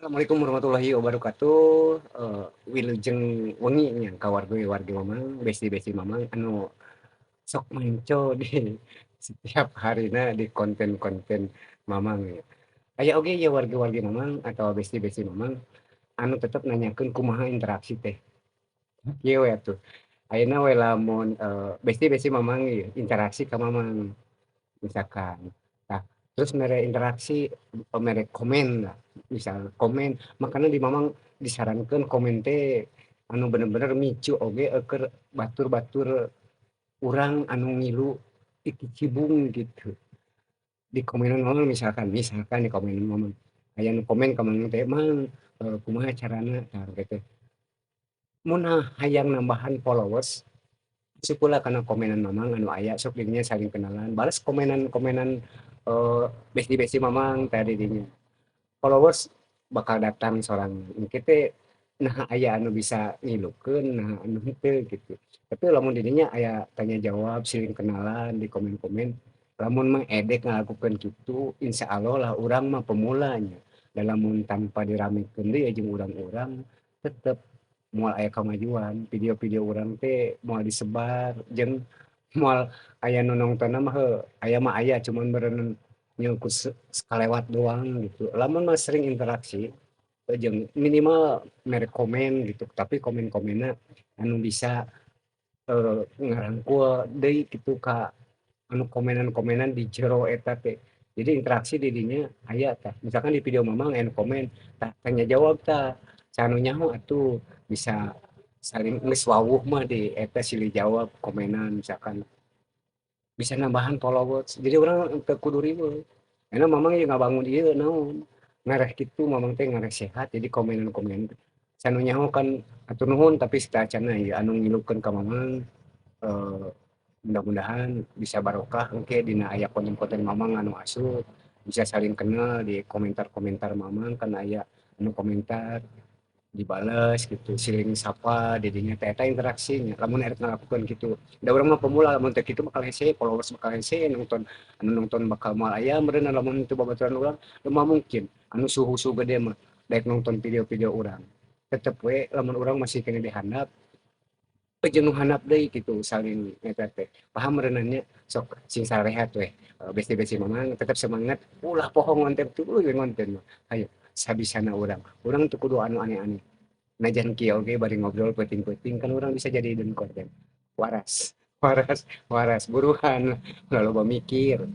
Assalamualaikum warahmatullahi wabarakatuh. Wilujeng wengi nya ka wargi-wargi mamang, besti-besti mamang anu sok manco di setiap harina di konten-konten mamang ya. Aya oge ya wargi-wargi mamang atau besti-besti mamang anu tetep nanyakeun kumaha interaksi teh. Ieu we atuh. Ayeuna we lamun, besti-besti mamang ieu interaksi ka mamang. Misalkan. Nah, terus mere interaksi, mere komen lah, misal komen, makanya di mamang disarankan komen teh anu bener-bener micu oge keur batur-batur urang anu ngilu iki cibung gitu. Di komenan mamang misalkan di komenan mamang, aya nu komen ka mamang teh, "Mang, kumaha carana?" Tah gitu. Mun hayang nambahan followers, syukurlah karena komenan mamang anu aya sok didinya saling kenalan, bales komenan-komenan, besti-besti mamang tadi dinya. Followers bakal datang sorangan, engke teh nah aya anu bisa ngilukeun, nah anu henteu gitu. Tapi lamun di dinya aya tanya jawab, saling kenalan di komen-komen, lamun mah edek ngalakukeun kitu, insyaallah lah urang mah pemula nya. Da lamun tanpa diramekeun deui jeung urang-urang, tetep moal aya kamajuan, video-video urang teh moal disebar jeung moal aya nu nongtonna mah heuh, aya mah aya cuman meureun nyangkut sakalewat doang gitu. Lamun mah sering interaksi, jeung minimal mere komen gitu, tapi komen-komenna anu bisa, ngarangkul deui gitu ka anu komenan-komenan di jero eta teh. Jadi interaksi di dinya aya tah. Misalkan di video mamang aya nu komen, tah tanya jawab tah, can nu nyaho atuh, bisa saling geus wawuh mah di eta silih jawab komenan misalkan. Bisa nambahan followers, jadi orang teu kudu ribet. Karena mamang ieu ngabangun ieu naon, ngareh kitu mamang teh ngareh sehat, jadi komenan-komenan sanu nyaho kan atur nuhun tapi sateuacanna ieu anu ngilukeun ka mamang, eee, mudah-mudahan bisa barokah engke dina aya konten-konten mamang anu asup, bisa saling kenal di komentar-komentar mamang kan aya anu komentar dibales gitu, siling sapa didinya teh eta interaksinya lamun erek ngalakukeun kitu. Da urang mah pemula lamun teu kitu bakal hese, followers bakal hese, anu nonton bakal moal aya meureun lamun teu babaturan urang, teu mungkin. Anu suhu-suhu gede mah daek nonton video-video urang. Tetep we lamun urang masih kene dihandap, jeung nu handap deui kitu saling eta teh. Paham meureunana sok sing sarehat we, besti-besti mamang tetep semangat, ulah poho ngonten tuluy we ngonten mah. Hayu sabisana urang, urang teu kudu anu aneh-aneh. Najan kieu oge bari ngobrol peuting-peuting kan urang bisa jadieun konten. Waras, waras, waras, buruhan, ulah loba mikir.